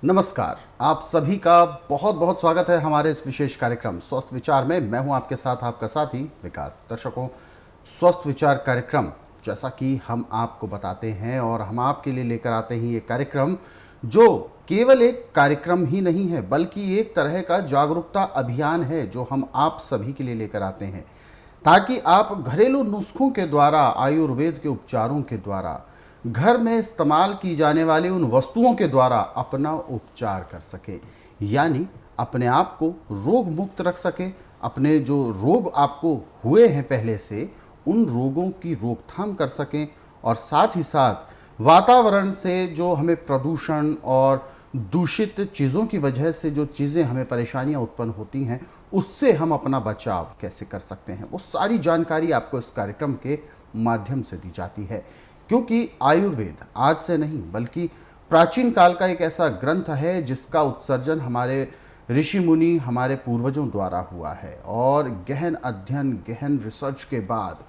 नमस्कार। आप सभी का बहुत बहुत स्वागत है हमारे इस विशेष कार्यक्रम स्वस्थ विचार में। मैं हूं आपके साथ आपका साथी विकास। दर्शकों, स्वस्थ विचार कार्यक्रम जैसा कि हम आपको बताते हैं और हम आपके लिए लेकर आते हैं ये कार्यक्रम, जो केवल एक कार्यक्रम ही नहीं है बल्कि एक तरह का जागरूकता अभियान है जो हम आप सभी के लिए लेकर आते हैं, ताकि आप घरेलू नुस्खों के द्वारा, आयुर्वेद के उपचारों के द्वारा, घर में इस्तेमाल की जाने वाली उन वस्तुओं के द्वारा अपना उपचार कर सके, यानी अपने आप को रोग मुक्त रख सके। अपने जो रोग आपको हुए हैं पहले से, उन रोगों की रोकथाम कर सकें और साथ ही साथ वातावरण से जो हमें प्रदूषण और दूषित चीज़ों की वजह से जो चीज़ें हमें परेशानियां उत्पन्न होती हैं, उससे हम अपना बचाव कैसे कर सकते हैं, वो सारी जानकारी आपको इस कार्यक्रम के माध्यम से दी जाती है। क्योंकि आयुर्वेद आज से नहीं बल्कि प्राचीन काल का एक ऐसा ग्रंथ है जिसका उत्सर्जन हमारे ऋषि मुनि, हमारे पूर्वजों द्वारा हुआ है, और गहन अध्ययन, गहन रिसर्च के बाद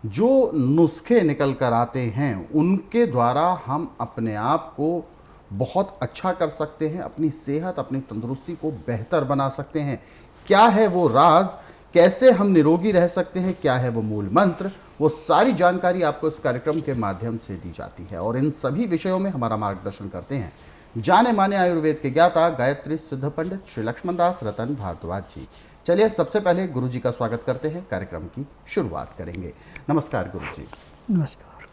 जो नुस्खे निकल कर आते हैं उनके द्वारा हम अपने आप को बहुत अच्छा कर सकते हैं, अपनी सेहत, अपनी तंदुरुस्ती को बेहतर बना सकते हैं। क्या है वो राज, कैसे हम निरोगी रह सकते हैं, क्या है वो मूल मंत्र, वो सारी जानकारी आपको इस कार्यक्रम के माध्यम से दी जाती है। और इन सभी विषयों में हमारा मार्गदर्शन करते हैं जाने माने आयुर्वेद के ज्ञाता, गायत्री सिद्ध पंडित श्री लक्ष्मण दास रतन भारद्वाज जी। चलिए सबसे पहले गुरु जी का स्वागत करते हैं, कार्यक्रम की शुरुआत करेंगे। नमस्कार गुरु जी। नमस्कार।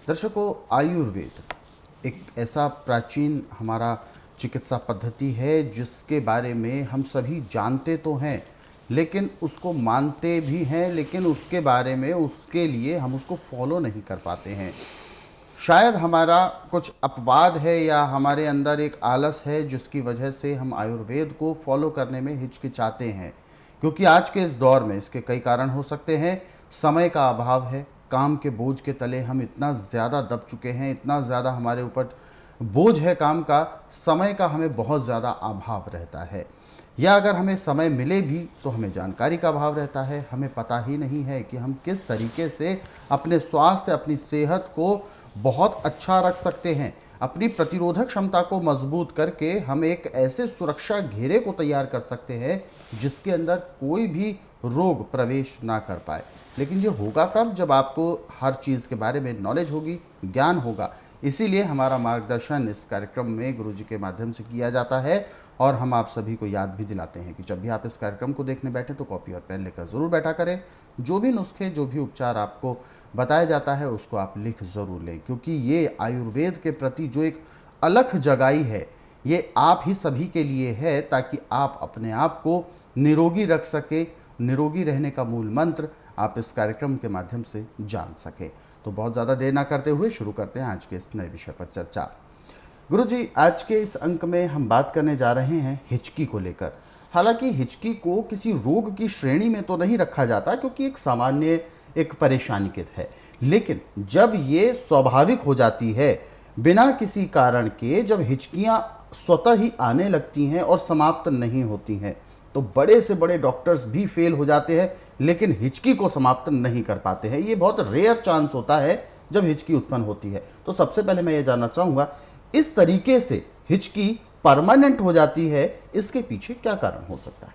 दर्शकों, आयुर्वेद एक ऐसा प्राचीन हमारा चिकित्सा पद्धति है जिसके बारे में हम सभी जानते तो हैं, लेकिन उसको मानते भी हैं, लेकिन उसके बारे में, उसके लिए हम उसको फॉलो नहीं कर पाते हैं। शायद हमारा कुछ अपवाद है या हमारे अंदर एक आलस है जिसकी वजह से हम आयुर्वेद को फॉलो करने में हिचकिचाते हैं। क्योंकि आज के इस दौर में इसके कई कारण हो सकते हैं। समय का अभाव है, काम के बोझ के तले हम इतना ज़्यादा दब चुके हैं, इतना ज़्यादा हमारे ऊपर बोझ है काम का, समय का हमें बहुत ज़्यादा अभाव रहता है। या अगर हमें समय मिले भी तो हमें जानकारी का अभाव रहता है, हमें पता ही नहीं है कि हम किस तरीके से अपने स्वास्थ्य, अपनी सेहत को बहुत अच्छा रख सकते हैं। अपनी प्रतिरोधक क्षमता को मजबूत करके हम एक ऐसे सुरक्षा घेरे को तैयार कर सकते हैं जिसके अंदर कोई भी रोग प्रवेश ना कर पाए। लेकिन ये होगा तब जब आपको हर चीज़ के बारे में नॉलेज होगी, ज्ञान होगा। इसीलिए हमारा मार्गदर्शन इस कार्यक्रम में गुरुजी के माध्यम से किया जाता है, और हम आप सभी को याद भी दिलाते हैं कि जब भी आप इस कार्यक्रम को देखने बैठे तो कॉपी और पेन लेकर ज़रूर बैठा करें। जो भी नुस्खे, जो भी उपचार आपको बताया जाता है उसको आप लिख ज़रूर लें, क्योंकि ये आयुर्वेद के प्रति जो एक अलख जगाई है, ये आप ही सभी के लिए है, ताकि आप अपने आप को निरोगी रख सके। निरोगी रहने का मूल मंत्र आप इस कार्यक्रम के माध्यम से जान सकें। तो बहुत ज़्यादा देर ना करते हुए शुरू करते हैं आज के इस नए विषय पर चर्चा। गुरु जी, आज के इस अंक में हम बात करने जा रहे हैं हिचकी को लेकर। हालांकि हिचकी को किसी रोग की श्रेणी में तो नहीं रखा जाता, क्योंकि एक सामान्य, एक परेशानी की है। लेकिन जब ये स्वाभाविक हो जाती है, बिना किसी कारण के, जब हिचकियां स्वतः ही आने लगती हैं और समाप्त नहीं होती हैं, तो बड़े से बड़े डॉक्टर्स भी फेल हो जाते हैं, लेकिन हिचकी को समाप्त नहीं कर पाते हैं। ये बहुत रेयर चांस होता है जब हिचकी उत्पन्न होती है। तो सबसे पहले मैं ये जानना चाहूँगा, इस तरीके से हिचकी परमानेंट हो जाती है, इसके पीछे क्या कारण हो सकता है?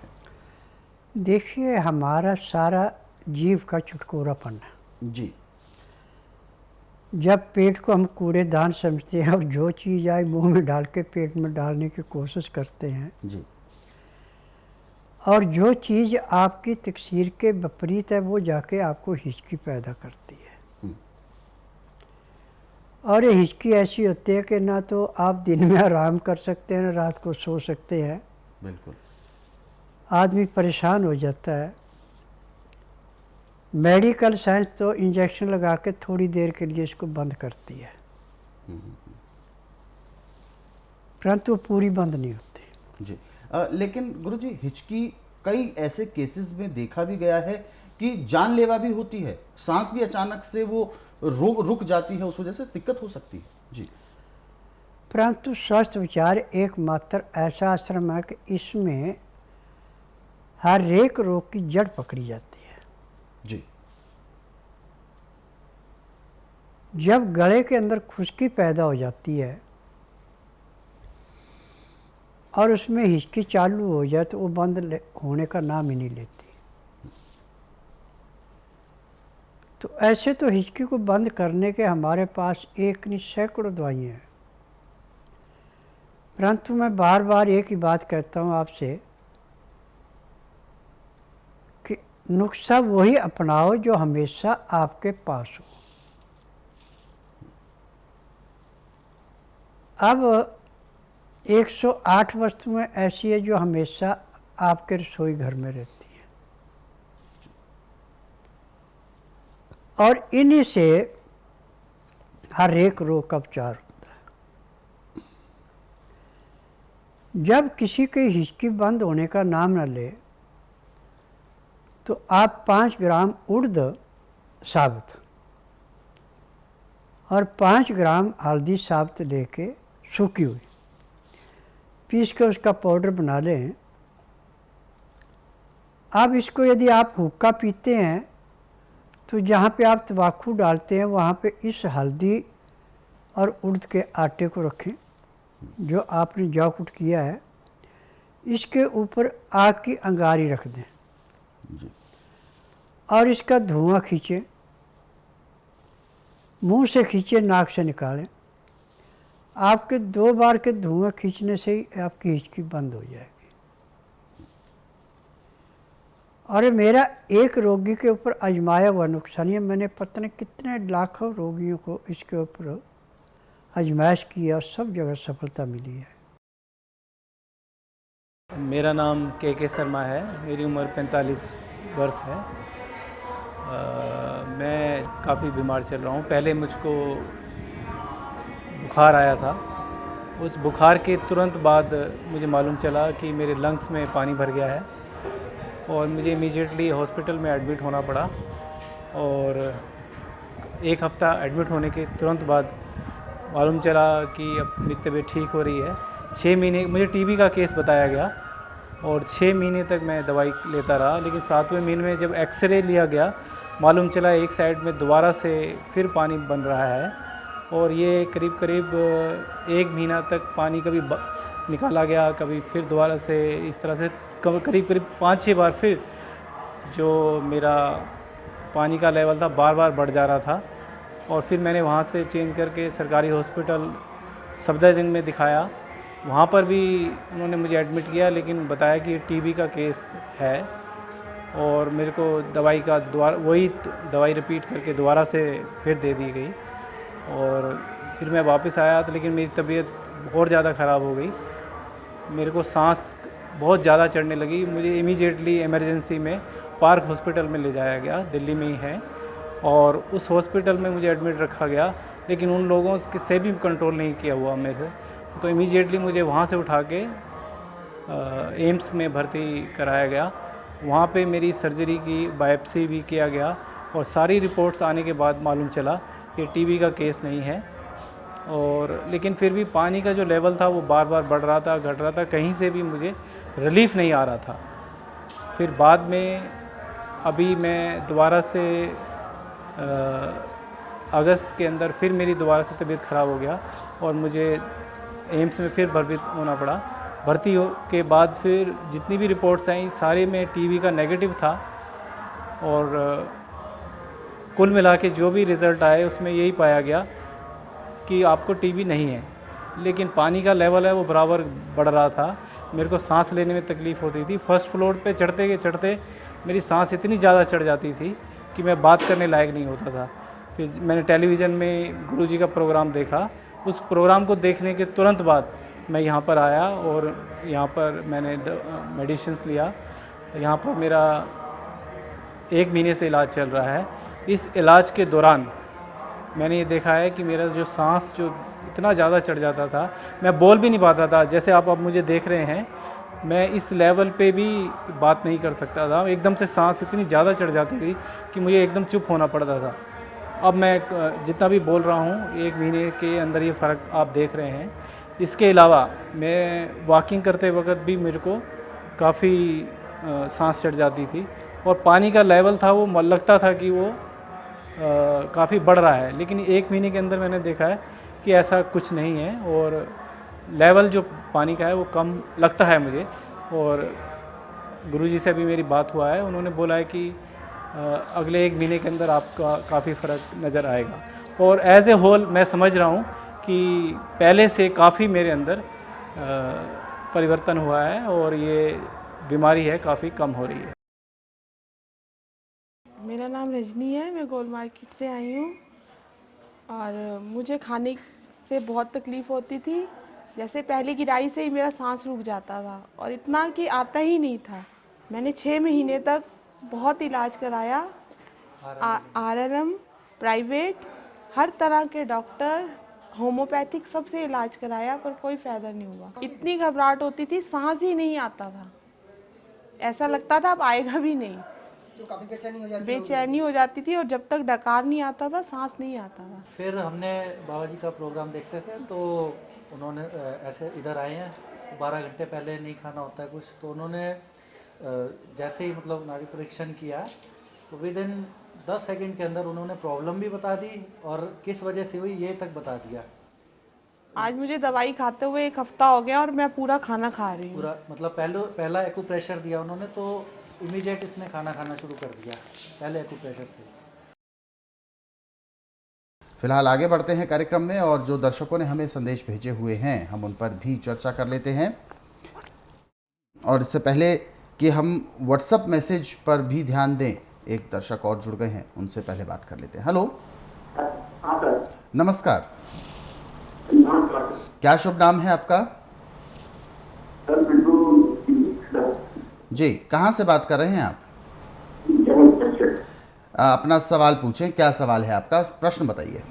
देखिए, हमारा सारा जीव का चुटकुरापन है। जी जब पेट को हम कूड़ेदान समझते हैं और जो चीज़ आए मुंह में डाल के पेट में डालने की कोशिश करते हैं, जी और जो चीज़ आपकी तकसीर के विपरीत है वो जाके आपको हिचकी पैदा करती है। और ये हिचकी ऐसी होती है कि ना तो आप दिन में आराम कर सकते हैं, ना रात को सो सकते हैं। बिल्कुल। आदमी परेशान हो जाता है। मेडिकल साइंस तो इंजेक्शन लगा के थोड़ी देर के लिए इसको बंद करती है, परंतु पूरी बंद नहीं होती। जी लेकिन गुरुजी, हिचकी कई ऐसे केसेस में देखा भी गया है कि जानलेवा भी होती है। सांस भी अचानक से वो रुक जाती है, उस वजह से दिक्कत हो सकती है। जी परंतु स्वस्थ विचार एकमात्र ऐसा आश्रम है कि इसमें हर एक रोग की जड़ पकड़ी जाती है। जी जब गले के अंदर खुश्की पैदा हो जाती है और उसमें हिचकी चालू हो जाए तो वो बंद होने का नाम ही नहीं लेती। तो ऐसे तो हिचकी को बंद करने के हमारे पास एक नहीं सैकड़ों दवाइयाँ हैं, परंतु मैं बार बार एक ही बात कहता हूँ आपसे कि नुस्खा वही अपनाओ जो हमेशा आपके पास हो। अब 108 वस्तुएं ऐसी है जो हमेशा आपके रसोई घर में रहती हैं, और इन्हीं से हर एक रोग का उपचार होता है। जब किसी की हिचकी बंद होने का नाम न ले तो आप 5 ग्राम उड़द साबुत और 5 ग्राम हल्दी साबुत लेके सूखी हुई पीस के उसका पाउडर बना लें। अब इसको यदि आप हुक्का पीते हैं तो जहाँ पे आप तंबाकू डालते हैं वहाँ पे इस हल्दी और उड़द के आटे को रखें जो आपने जौ कुट किया है, इसके ऊपर आग की अंगारी रख दें जी। और इसका धुआं खींचें, मुंह से खींचे, नाक से निकालें। आपके 2 बार के धुआं खींचने से ही आपकी हिचकी बंद हो जाएगी। और मेरा एक रोगी के ऊपर आजमाया हुआ नुस्खा नहीं है, मैंने पता नहीं कितने लाखों रोगियों को इसके ऊपर आजमाइश किया और सब जगह सफलता मिली है। मेरा नाम के शर्मा है, मेरी उम्र 45 वर्ष है। मैं काफ़ी बीमार चल रहा हूँ। पहले मुझको बुखार आया था, उस बुखार के तुरंत बाद मुझे मालूम चला कि मेरे लंग्स में पानी भर गया है और मुझे इमीडिएटली हॉस्पिटल में एडमिट होना पड़ा। और 1 हफ़्ता एडमिट होने के तुरंत बाद मालूम चला कि अब मेरी तबीयत ठीक हो रही है। 6 महीने मुझे टीबी का केस बताया गया और 6 महीने तक मैं दवाई लेता रहा, लेकिन 7वें महीने में जब एक्सरे लिया गया मालूम चला एक साइड में दोबारा से फिर पानी बन रहा है और ये करीब करीब 1 महीना तक पानी कभी निकाला गया, कभी फिर दोबारा से, इस तरह से करीब करीब 5-6 बार फिर जो मेरा पानी का लेवल था बार बार बढ़ जा रहा था। और फिर मैंने वहाँ से चेंज करके सरकारी हॉस्पिटल सफदरजंग में दिखाया। वहाँ पर भी उन्होंने मुझे एडमिट किया, लेकिन बताया कि टीबी का केस है और मेरे को दवाई का वही दवाई रिपीट करके दोबारा से फिर दे दी गई। और फिर मैं वापस आया तो लेकिन मेरी तबीयत और ज़्यादा ख़राब हो गई, मेरे को सांस बहुत ज़्यादा चढ़ने लगी। मुझे इमीडिएटली इमरजेंसी में पार्क हॉस्पिटल में ले जाया गया, दिल्ली में ही है, और उस हॉस्पिटल में मुझे एडमिट रखा गया, लेकिन उन लोगों से भी कंट्रोल नहीं किया हुआ मेरे से। तो इमीडिएटली मुझे वहाँ से उठा के एम्स में भर्ती कराया गया। वहाँ पे मेरी सर्जरी की, बायोप्सी भी किया गया और सारी रिपोर्ट्स आने के बाद मालूम चला कि टीबी का केस नहीं है। और लेकिन फिर भी पानी का जो लेवल था वो बार बार बढ़ रहा था, घट रहा था, कहीं से भी मुझे रिलीफ नहीं आ रहा था। फिर बाद में अभी मैं दोबारा से अगस्त के अंदर फिर मेरी दोबारा से तबीयत ख़राब हो गया और मुझे एम्स में फिर भर्ती होना पड़ा। भर्ती हो के बाद फिर जितनी भी रिपोर्ट्स आई सारे में टीबी का नेगेटिव था और कुल मिला के जो भी रिज़ल्ट आए उसमें यही पाया गया कि आपको टीबी नहीं है, लेकिन पानी का लेवल है वो बराबर बढ़ रहा था। मेरे को सांस लेने में तकलीफ़ होती थी। फर्स्ट फ्लोर पे चढ़ते मेरी सांस इतनी ज़्यादा चढ़ जाती थी कि मैं बात करने लायक नहीं होता था। फिर मैंने टेलीविज़न में गुरुजी का प्रोग्राम देखा, उस प्रोग्राम को देखने के तुरंत बाद मैं यहाँ पर आया और यहाँ पर मैंने मेडिसिन्स लिया। यहाँ पर मेरा 1 महीने से इलाज चल रहा है। इस इलाज के दौरान मैंने ये देखा है कि मेरा जो सांस जो इतना ज़्यादा चढ़ जाता था, मैं बोल भी नहीं पाता था। जैसे आप अब मुझे देख रहे हैं, मैं इस लेवल पे भी बात नहीं कर सकता था। एकदम से सांस इतनी ज़्यादा चढ़ जाती थी कि मुझे एकदम चुप होना पड़ता था। अब मैं जितना भी बोल रहा हूँ 1 महीने के अंदर ये फ़र्क आप देख रहे हैं। इसके अलावा मैं वॉकिंग करते वक्त भी मेरे को काफ़ी सांस चढ़ जाती थी और पानी का लेवल था वो लगता था कि वो काफ़ी बढ़ रहा है, लेकिन 1 महीने के अंदर मैंने देखा है कि ऐसा कुछ नहीं है। और लेवल जो पानी का है वो कम लगता है मुझे। और गुरुजी से अभी मेरी बात हुआ है, उन्होंने बोला है कि अगले 1 महीने के अंदर आपका काफ़ी फ़र्क नज़र आएगा। और एज़ ए होल मैं समझ रहा हूँ कि पहले से काफ़ी मेरे अंदर परिवर्तन हुआ है और ये बीमारी है काफ़ी कम हो रही है। मेरा नाम रजनी है, मैं गोल मार्केट से आई हूँ और मुझे खाने से बहुत तकलीफ़ होती थी। जैसे पहले गिराई से ही मेरा सांस रुक जाता था और इतना कि आता ही नहीं था। मैंने 6 महीने तक बहुत इलाज कराया, आरएलएम, प्राइवेट, हर तरह के डॉक्टर, होम्योपैथिक सबसे इलाज कराया पर कोई फ़ायदा नहीं हुआ। इतनी घबराहट होती थी, सांस ही नहीं आता था, ऐसा लगता था अब आएगा भी नहीं। तो काफी बेचैनी हो जाती थी और जब तक डकार नहीं आता था सांस नहीं आता था। फिर हमने बाबा जी का प्रोग्राम देखते थे तो उन्होंने ऐसे इधर आए हैं, 12 घंटे पहले नहीं खाना होता है कुछ, तो उन्होंने जैसे ही मतलब नाड़ी परीक्षण किया तो विद इन 10 सेकंड के अंदर उन्होंने प्रॉब्लम भी बता दी और किस वजह से हुई ये तक बता दिया। आज मुझे दवाई खाते हुए 1 हफ्ता हो गया और मैं पूरा खाना खा रही हूँ। पूरा मतलब पहला एक्यूप्रेशर दिया उन्होंने तो इमीडिएट इसने खाना खाना शुरू कर दिया पहले एक्यूप्रेशर से। फिलहाल आगे बढ़ते हैं कार्यक्रम में और जो दर्शकों ने हमें संदेश भेजे हुए हैं हम उन पर भी चर्चा कर लेते हैं। और इससे पहले कि हम व्हाट्सएप मैसेज पर भी ध्यान दें, एक दर्शक और जुड़ गए हैं, उनसे पहले बात कर लेते हैं। हेलो, नमस्कार, क्या शुभ नाम है आपका? जी, कहाँ से बात कर रहे हैं आप? अपना सवाल पूछें, क्या सवाल है आपका, प्रश्न बताइए।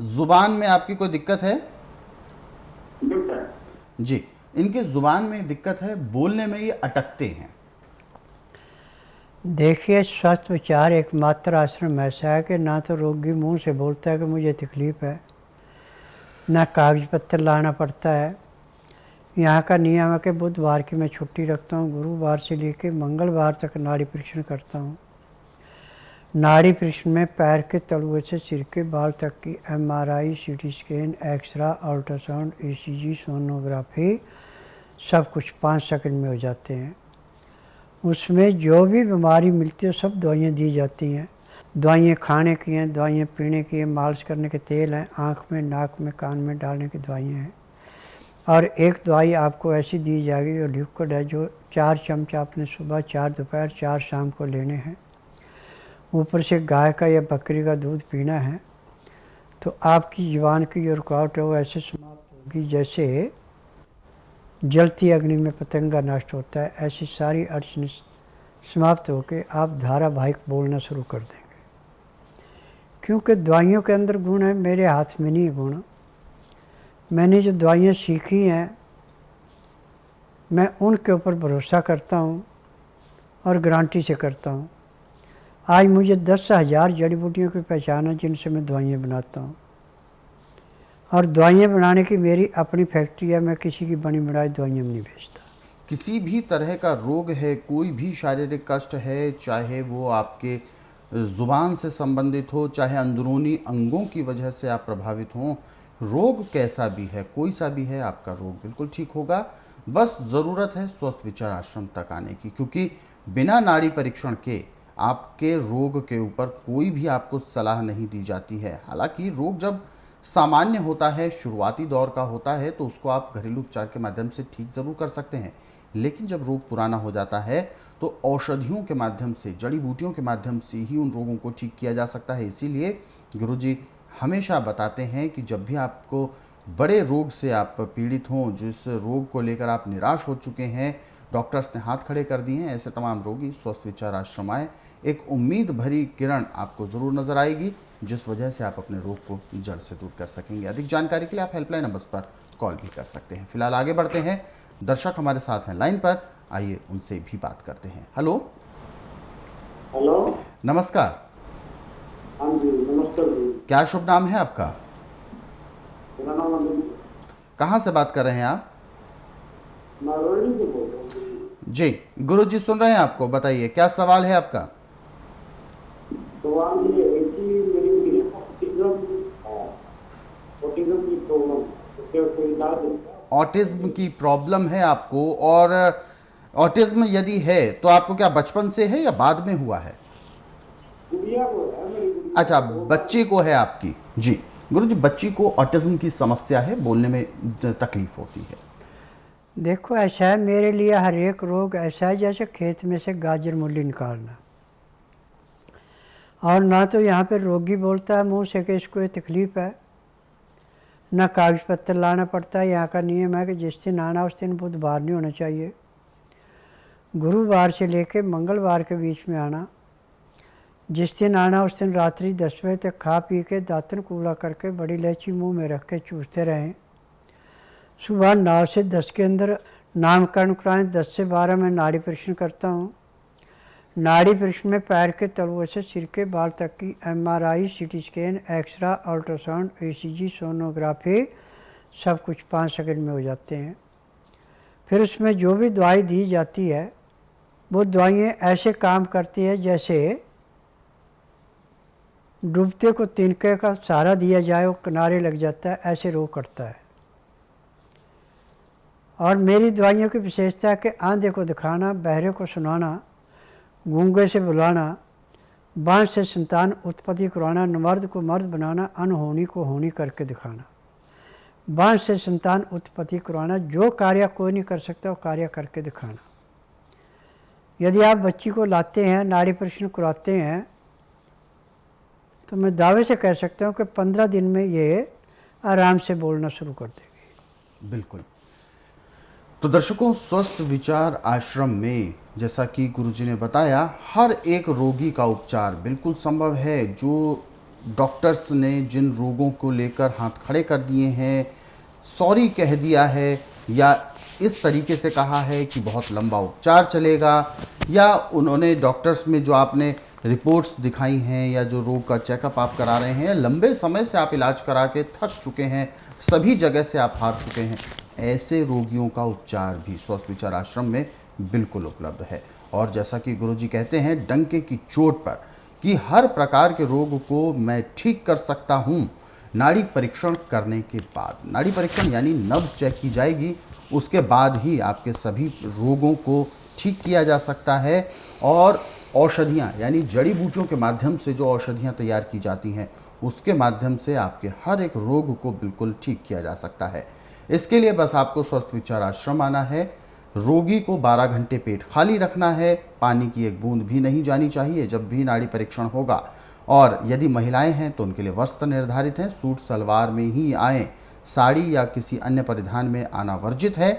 जुबान में आपकी कोई दिक्कत है? जी, इनके जुबान में दिक्कत है, बोलने में ये अटकते हैं। देखिए, स्वस्थ विचार एकमात्र आश्रम ऐसा है कि ना तो रोगी मुंह से बोलता है कि मुझे तकलीफ़ है, ना कागज पत्तर लाना पड़ता है। यहाँ का नियम है कि बुधवार की मैं छुट्टी रखता हूँ, गुरुवार से लेकर मंगलवार तक नाड़ी परीक्षण करता हूँ। नाड़ी परीक्षण में पैर के तलुए से सिर के बाल तक की MRI, CT scan, X-ray, ultrasound, ECG, sonography सब कुछ 5 सेकंड में हो जाते हैं। उसमें जो भी बीमारी मिलती है सब दवाइयाँ दी जाती हैं। दवाइयाँ खाने की हैं, दवाइयाँ पीने की हैं, मालिश करने के तेल हैं, आँख में, नाक में, कान में डालने की दवाइयाँ हैं। और एक दवाई आपको ऐसी दी जाएगी जो लिक्विड है, जो 4 चमचा आपने सुबह, 4 दोपहर, 4 शाम को लेने हैं। ऊपर से गाय का या बकरी का दूध पीना है। तो आपकी जुबान की जो रुकावट है वो ऐसे समाप्त होगी जैसे जलती अग्नि में पतंगा नष्ट होता है। ऐसी सारी अड़चन समाप्त होकर आप धारावाहिक बोलना शुरू कर देंगे। क्योंकि दवाइयों के अंदर गुण है, मेरे हाथ में नहीं गुण। मैंने जो दवाइयाँ सीखी हैं मैं उनके ऊपर भरोसा करता हूँ और गारंटी से करता हूँ। आज मुझे 10,000 जड़ी बूटियों की पहचान है जिनसे मैं दवाइयाँ बनाता हूँ और दवाइयाँ बनाने की मेरी अपनी फैक्ट्री है। मैं किसी की बनी बनाई दवाइयाँ नहीं बेचता। किसी भी तरह का रोग है, कोई भी शारीरिक कष्ट है, चाहे वो आपके ज़ुबान से संबंधित हो, चाहे अंदरूनी अंगों की वजह से आप प्रभावित हों, रोग कैसा भी है, कोई सा भी है, आपका रोग बिल्कुल ठीक होगा। बस ज़रूरत है स्वस्थ विचार आश्रम तक आने की, क्योंकि बिना नाड़ी परीक्षण के आपके रोग के ऊपर कोई भी आपको सलाह नहीं दी जाती है। हालांकि रोग जब सामान्य होता है, शुरुआती दौर का होता है, तो उसको आप घरेलू उपचार के माध्यम से ठीक ज़रूर कर सकते हैं। लेकिन जब रोग पुराना हो जाता है तो औषधियों के माध्यम से, जड़ी बूटियों के माध्यम से ही उन रोगों को ठीक किया जा सकता है। इसीलिए गुरुजी हमेशा बताते हैं कि जब भी आपको बड़े रोग से आप पीड़ित हों, जिस रोग को लेकर आप निराश हो चुके हैं, डॉक्टर्स ने हाथ खड़े कर दिए हैं, ऐसे तमाम रोगी स्वस्थ विचार आश्रम आए। एक उम्मीद भरी किरण आपको ज़रूर नज़र आएगी, जिस वजह से आप अपने रोग को जड़ से दूर कर सकेंगे। अधिक जानकारी के लिए आप हेल्पलाइन नंबर्स पर कॉल भी कर सकते हैं। फिलहाल आगे बढ़ते हैं, दर्शक हमारे साथ हैं लाइन पर, आइए उनसे भी बात करते हैं। हेलो, हेलो, नमस्कार। हाँ जी, नमस्कार जी। क्या शुभ नाम है आपका? मेरा नाम अनिल। कहाँ से बात कर रहे हैं आप? मैं रोहिणी से बोल रहा हूँ जी, गुरुजी सुन रहे हैं आपको, बताइए क्या सवाल है आपका? सवाल ये है कि मेरी बता दें। ऑटिज्म की प्रॉब्लम है आपको, और ऑटिज्म यदि है तो आपको क्या बचपन से है या बाद में हुआ है? गुड़िया को है, मेरी गुड़िया अच्छा, बच्ची को है आपकी। जी गुरुजी, बच्ची को ऑटिज्म की समस्या है, बोलने में तकलीफ होती है। देखो ऐसा है, मेरे लिए हर एक रोग ऐसा है जैसे खेत में से गाजर मूली निकालना। और ना तो यहाँ पे रोगी बोलता है मुंह से कि इसको ये तकलीफ़ है, ना कागज पत्तर लाना पड़ता है। यहाँ का नियम है कि जिस दिन आना उस दिन बुधवार नहीं होना चाहिए, गुरुवार से लेके मंगलवार के बीच में आना। जिस दिन आना उस दिन रात्रि 10 बजे तक खा पी के दातन कूला करके बड़ी इलायची मुंह में रख के चूसते रहें। सुबह 9 से 10 के अंदर नामकरण कराएं। 10 से 12 में नाड़ी परीक्षण करता हूँ। नाड़ी परीक्षण में पैर के तलुओं से सिर के बाल तक की MRI, CT scan, X-ray, ultrasound, ECG, sonography सब कुछ 5 सेकंड में हो जाते हैं। फिर उसमें जो भी दवाई दी जाती है वो दवाइयाँ ऐसे काम करती है जैसे डूबते को तिनके का सहारा दिया जाए, वो किनारे लग जाता है, ऐसे रो करता है। और मेरी दवाइयों की विशेषता है कि आंधे को दिखाना, बहरे को सुनाना, गूंगे से बुलाना, बांझ से संतान उत्पत्ति करवाना, नमर्द को मर्द बनाना, अनहोनी को होनी करके दिखाना, बांझ से संतान उत्पत्ति करवाना। जो कार्य कोई नहीं कर सकता वो कार्य करके दिखाना। यदि आप बच्ची को लाते हैं, नाड़ी परीक्षण कराते हैं, तो मैं दावे से कह सकता हूँ कि 15 दिन में ये आराम से बोलना शुरू कर देगी। बिल्कुल। तो दर्शकों, स्वस्थ विचार आश्रम में जैसा कि गुरुजी ने बताया, हर एक रोगी का उपचार बिल्कुल संभव है। जो डॉक्टर्स ने जिन रोगों को लेकर हाथ खड़े कर दिए हैं, सॉरी कह दिया है, या इस तरीके से कहा है कि बहुत लंबा उपचार चलेगा, या उन्होंने डॉक्टर्स में जो आपने रिपोर्ट्स दिखाई हैं या जो रोग का चेकअप आप करा रहे हैं, लंबे समय से आप इलाज करा के थक चुके हैं, सभी जगह से आप हार चुके हैं, ऐसे रोगियों का उपचार भी स्वस्थ विचार आश्रम में बिल्कुल उपलब्ध है। और जैसा कि गुरुजी कहते हैं डंके की चोट पर कि हर प्रकार के रोग को मैं ठीक कर सकता हूँ नाड़ी परीक्षण करने के बाद। नाड़ी परीक्षण यानी नब्ज चेक की जाएगी, उसके बाद ही आपके सभी रोगों को ठीक किया जा सकता है। और औषधियाँ यानी जड़ी बूटियों के माध्यम से जो औषधियाँ तैयार की जाती हैं, उसके माध्यम से आपके हर एक रोग को बिल्कुल ठीक किया जा सकता है। इसके लिए बस आपको स्वस्थ विचार आश्रम आना है। रोगी को 12 घंटे पेट खाली रखना है, पानी की एक बूंद भी नहीं जानी चाहिए जब भी नाड़ी परीक्षण होगा। और यदि महिलाएं हैं तो उनके लिए वस्त्र निर्धारित हैं, सूट सलवार में ही आएँ, साड़ी या किसी अन्य परिधान में आना वर्जित है।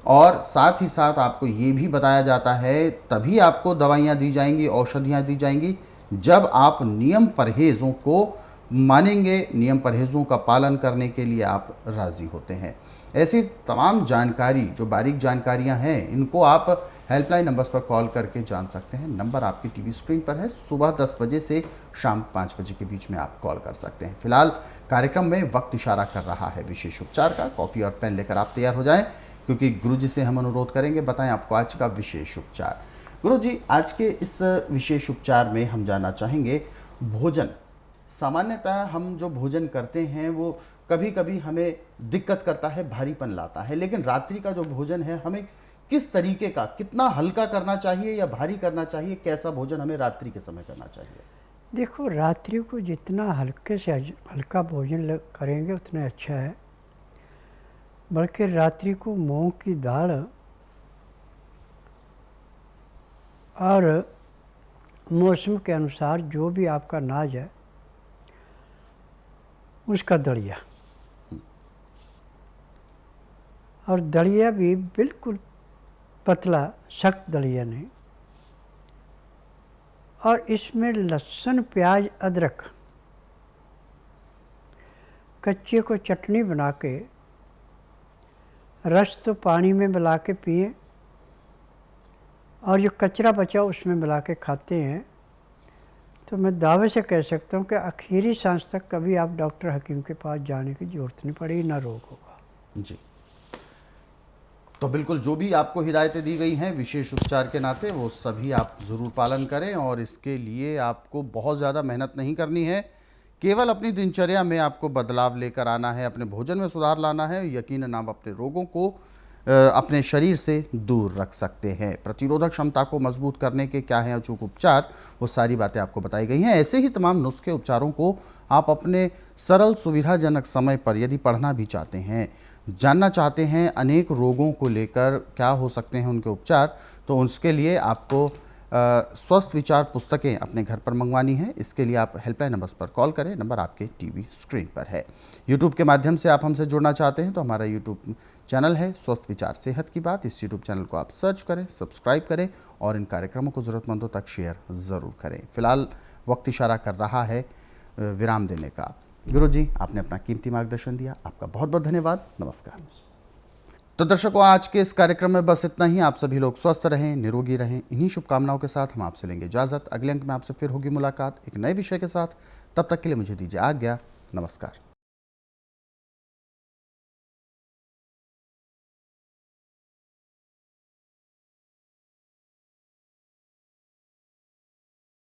और साथ ही साथ आपको ये भी बताया जाता है तभी आपको दवाइयाँ दी जाएंगी, औषधियाँ दी जाएंगी, जब आप नियम परहेज़ों को मानेंगे, नियम परहेज़ों का पालन करने के लिए आप राज़ी होते हैं। ऐसी तमाम जानकारी, जो बारीक जानकारियां हैं, इनको आप हेल्पलाइन नंबर्स पर कॉल करके जान सकते हैं। नंबर आपकी टीवी स्क्रीन पर है। सुबह 10 बजे से शाम 5 बजे के बीच में आप कॉल कर सकते हैं। फिलहाल कार्यक्रम में वक्त इशारा कर रहा है विशेष उपचार का। कॉफ़ी और पेन लेकर आप तैयार हो जाएं, क्योंकि गुरुजी से हम अनुरोध करेंगे बताएं आपको आज का विशेष उपचार। गुरुजी, आज के इस विशेष उपचार में हम जानना चाहेंगे भोजन। सामान्यतः हम जो भोजन करते हैं वो कभी कभी हमें दिक्कत करता है, भारीपन लाता है, लेकिन रात्रि का जो भोजन है हमें किस तरीके का, कितना हल्का करना चाहिए या भारी करना चाहिए, कैसा भोजन हमें रात्रि के समय करना चाहिए? देखो, रात्रि को जितना हल्के से हल्का भोजन करेंगे उतना अच्छा है। बल्कि रात्रि को मूंग की दाल और मौसम के अनुसार जो भी आपका अनाज है उसका दलिया, और दलिया भी बिल्कुल पतला, सख्त दलिया नहीं। और इसमें लहसुन, प्याज, अदरक, कच्चे को चटनी बना के रस तो पानी में मिला के पिए, और जो कचरा बचा उसमें मिला के खाते हैं, तो मैं दावे से कह सकता हूँ कि आखिरी सांस तक कभी आप डॉक्टर हकीम के पास जाने की ज़रूरत नहीं पड़ेगी, ना रोग होगा। जी, तो बिल्कुल जो भी आपको हिदायतें दी गई हैं विशेष उपचार के नाते, वो सभी आप ज़रूर पालन करें। और इसके लिए आपको बहुत ज़्यादा मेहनत नहीं करनी है। केवल अपनी दिनचर्या में आपको बदलाव लेकर आना है, अपने भोजन में सुधार लाना है। यकीनन आप अपने रोगों को अपने शरीर से दूर रख सकते हैं। प्रतिरोधक क्षमता को मजबूत करने के क्या हैं अचूक उपचार, वो सारी बातें आपको बताई गई हैं। ऐसे ही तमाम नुस्खे उपचारों को आप अपने सरल सुविधाजनक समय पर यदि पढ़ना भी चाहते हैं, जानना चाहते हैं अनेक रोगों को लेकर क्या हो सकते हैं उनके उपचार, तो उसके लिए आपको स्वस्थ विचार पुस्तकें अपने घर पर मंगवानी है। इसके लिए आप हेल्पलाइन नंबर्स पर कॉल करें, नंबर आपके टीवी स्क्रीन पर है। यूट्यूब के माध्यम से आप हमसे जुड़ना चाहते हैं तो हमारा यूट्यूब चैनल है स्वस्थ विचार सेहत की बात। इस यूट्यूब चैनल को आप सर्च करें, सब्सक्राइब करें और इन कार्यक्रमों को ज़रूरतमंदों तक शेयर ज़रूर करें। फिलहाल वक्त इशारा कर रहा है विराम देने का। गुरु जी, आपने अपना कीमती मार्गदर्शन दिया, आपका बहुत बहुत धन्यवाद। नमस्कार। तो दर्शकों, आज के इस कार्यक्रम में बस इतना ही। आप सभी लोग स्वस्थ रहें, निरोगी रहें, इन्हीं शुभकामनाओं के साथ हम आपसे लेंगे इजाज़त। अगले अंक में आपसे फिर होगी मुलाकात एक नए विषय के साथ। तब तक के लिए मुझे दीजिए आज्ञा। नमस्कार।